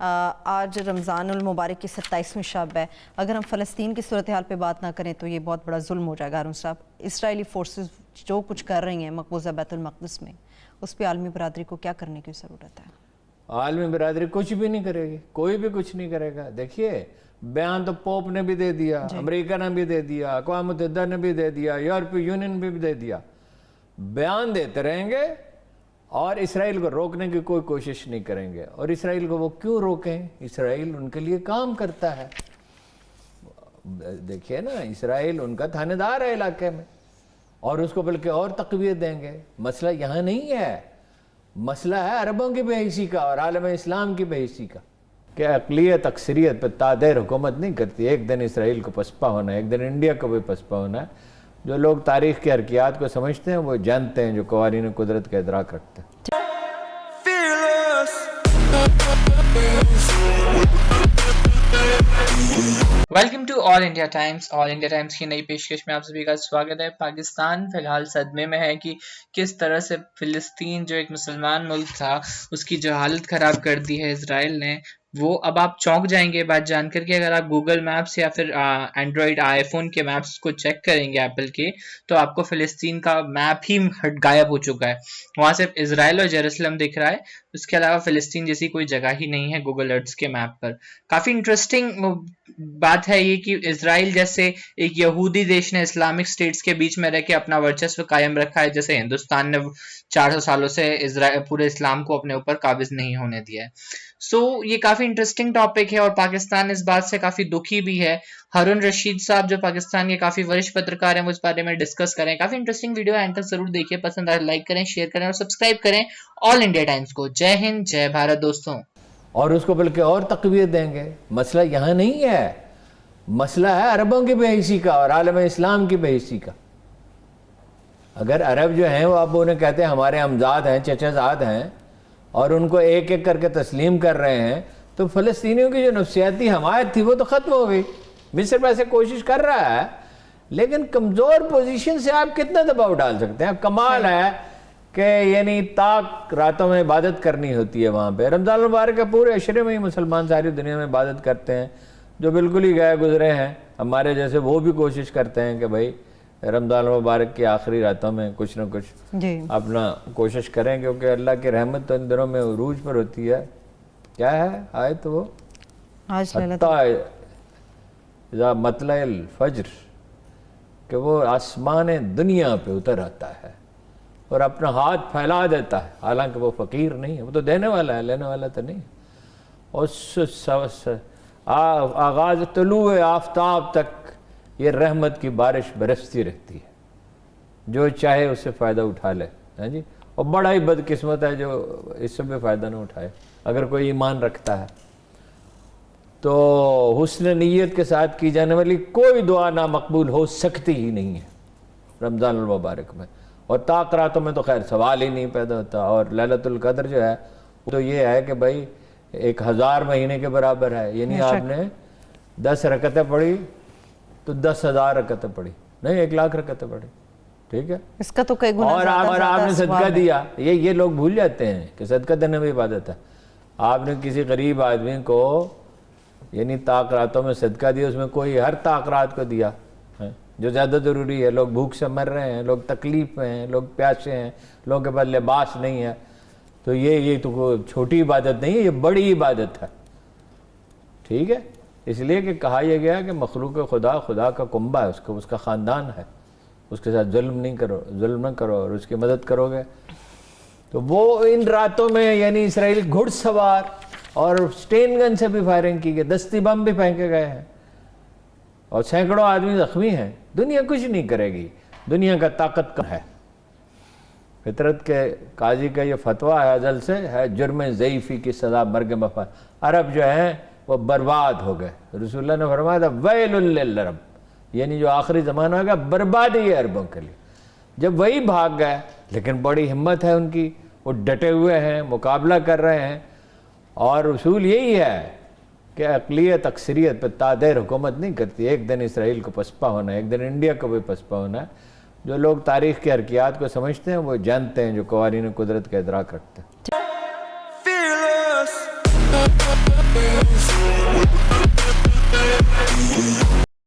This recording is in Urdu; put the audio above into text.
آج رمضان المبارک کی 27ویں شب ہے. اگر ہم فلسطین کی صورتحال پہ بات نہ کریں تو یہ بہت بڑا ظلم ہو جائے گا. ہارون صاحب، اسرائیلی فورسز جو کچھ کر رہی ہیں مقبوضہ بیت المقدس میں، اس پہ عالمی برادری کو کیا کرنے کی ضرورت ہے؟ عالمی برادری کچھ بھی نہیں کرے گی، کوئی بھی کچھ نہیں کرے گا. دیکھیے، بیان تو پوپ نے بھی دے دیا، امریکہ نے بھی دے دیا، اقوام متحدہ نے بھی دے دیا، یورپی یونین نے بھی دے دیا. بیان دیتے رہیں گے اور اسرائیل کو روکنے کی کوئی کوشش نہیں کریں گے. اور اسرائیل کو وہ کیوں روکیں؟ اسرائیل ان کے لیے کام کرتا ہے. دیکھیے نا، اسرائیل ان کا تھانے دار ہے علاقے میں، اور اس کو بلکہ اور تقویت دیں گے. مسئلہ یہاں نہیں ہے، مسئلہ ہے عربوں کی بے حیثی کا اور عالم اسلام کی بے حیثی کا، کہ اقلیت اکثریت پہ تادیر حکومت نہیں کرتی. ایک دن اسرائیل کو پسپا ہونا ہے، ایک دن انڈیا کو بھی پسپا ہونا ہے. جو لوگ تاریخ کی حرکیات کو سمجھتے ہیں وہ جانتے ہیں، جو قوانین قدرت کا ادراک رکھتے ہیں. Welcome to All India Times. All India Times کی نئی پیشکش میں آپ سبھی کا سواگت ہے. پاکستان فی الحال صدمے میں ہے کہ کس طرح سے فلسطین جو ایک مسلمان ملک تھا اس کی جو حالت خراب کر دی ہے اسرائیل نے، وہ اب آپ چونک جائیں گے بات جان کر کے. اگر آپ گوگل میپس یا پھر اینڈرائڈ آئی فون کے میپس کو چیک کریں گے ایپل کے، تو آپ کو فلسطین کا میپ ہی غائب ہو چکا ہے. وہاں صرف اسرائیل اور یروشلم دکھ رہا ہے، اس کے علاوہ فلسطین جیسی کوئی جگہ ہی نہیں ہے گوگل ارتھ کے میپ پر. کافی انٹرسٹنگ بات ہے یہ کہ اسرائیل جیسے ایک یہودی دیش نے اسلامک سٹیٹس کے بیچ میں رہ کے اپنا ورچسو قائم رکھا ہے، جیسے ہندوستان نے 400 سالوں سے پورے اسلام کو اپنے اوپر قابض نہیں ہونے دیا ہے. سو یہ کافی انٹرسٹنگ ٹاپک ہے اور پاکستان اس بات سے کافی دکھی بھی ہے. ہارون رشید صاحب جو پاکستان کے کافی ورش پترکار ہیں وہ اس بارے میں ڈسکس کریں. کافی انٹرسٹنگ ویڈیو ہے، اینڈ تک ضرور دیکھیے. پسند آئے لائک کریں، شیئر کریں اور سبسکرائب کریں آل انڈیا ٹائمز کو. جے ہند، جے بھارت دوستوں. اور اس کو بلکہ اور تقویت دیں گے. مسئلہ یہاں نہیں ہے، مسئلہ ہے عربوں کی بے حیثی کا اور عالم اسلام کی بے حیثی کا. اگر عرب جو ہیں وہ اب انہیں کہتے ہیں ہمارے امزاد ہیں، چچا زاد ہیں، اور ان کو ایک ایک کر کے تسلیم کر رہے ہیں، تو فلسطینیوں کی جو نفسیاتی حمایت تھی وہ تو ختم ہو گئی. مصر ویسے کوشش کر رہا ہے، لیکن کمزور پوزیشن سے آپ کتنا دباؤ ڈال سکتے ہیں؟ کمال ہے کہ یعنی تاک راتوں میں عبادت کرنی ہوتی ہے وہاں پہ. رمضان المبارک کے پورے عشرے میں ہی مسلمان ساری دنیا میں عبادت کرتے ہیں. جو بالکل ہی گئے گزرے ہیں ہمارے جیسے، وہ بھی کوشش کرتے ہیں کہ بھائی رمضان المبارک کی آخری راتوں میں کچھ نہ کچھ اپنا کوشش کریں، کیونکہ اللہ کی رحمت تو ان دنوں میں عروج پر ہوتی ہے. کیا ہے آیت وہ؟ اذا مطلع الفجر، کہ وہ آسمان دنیا پہ اتر آتا ہے اور اپنا ہاتھ پھیلا دیتا ہے، حالانکہ وہ فقیر نہیں ہے، وہ تو دینے والا ہے، لینے والا تو نہیں. اور آغاز طلوع آفتاب تک یہ رحمت کی بارش برستی رہتی ہے، جو چاہے اس سے فائدہ اٹھا لے. ہاں جی، اور بڑا ہی بدقسمت ہے جو اس سے بھی فائدہ نہ اٹھائے. اگر کوئی ایمان رکھتا ہے تو حسن نیت کے ساتھ کی جانے والی کوئی دعا نامقبول ہو سکتی ہی نہیں ہے رمضان المبارک میں. اور طاق راتوں میں تو خیر سوال ہی نہیں پیدا ہوتا. اور لیلۃ القدر جو ہے وہ تو یہ ہے کہ بھائی 1000 مہینے کے برابر ہے. یعنی آپ نے 10 رکعتیں پڑھی تو 10,000 رکعتیں پڑھی، نہیں 1,00,000 رکعتیں پڑھی. ٹھیک ہے، اس کا تو کئی گنا اور آپ نے صدقہ دیا. یہ لوگ بھول جاتے ہیں کہ صدقہ دینا بھی عبادت ہے. آپ نے کسی غریب آدمی کو یعنی طاق راتوں میں صدقہ دیا، اس میں کوئی ہر طاق رات کو دیا جو زیادہ ضروری ہے. لوگ بھوک سے مر رہے ہیں، لوگ تکلیف میں ہیں، لوگ پیاسے ہیں، لوگوں کے پاس لباس نہیں ہے. تو یہ تو کوئی چھوٹی عبادت نہیں ہے، یہ بڑی عبادت ہے. ٹھیک ہے، اس لیے کہ کہا یہ گیا کہ مخلوق خدا خدا کا کنبہ ہے، اس کا خاندان ہے، اس کے ساتھ ظلم نہ کرو اور اس کی مدد کرو گے. تو وہ ان راتوں میں یعنی اسرائیل گھڑ سوار اور سٹین گن سے بھی فائرنگ کی گئی، دستی بم بھی پھینکے گئے ہیں اور سینکڑوں آدمی زخمی ہیں. دنیا کچھ نہیں کرے گی، دنیا کا طاقت کا ہے. فطرت کے قاضی کا یہ فتویٰ ہے ازل سے، ہے جرم ضعیفی کی سزا مرگ مفاد. عرب جو ہیں وہ برباد ہو گئے. رسول اللہ نے فرمایا تھا ویل للعرب، یعنی جو آخری زمانہ ہوگا بربادی ہے عربوں کے لیے. جب وہی بھاگ گئے، لیکن بڑی ہمت ہے ان کی، وہ ڈٹے ہوئے ہیں، مقابلہ کر رہے ہیں. اور اصول یہی ہے کہ اقلیت اکثریت پہ تادیر حکومت نہیں کرتی. ایک دن اسرائیل کو پسپا ہونا ہے، ایک دن انڈیا کو بھی پسپا ہونا ہے. جو لوگ تاریخ کی حرکیات کو سمجھتے ہیں وہ جانتے ہیں، جو قوانین قدرت کا ادراک رکھتے ہیں. Boom.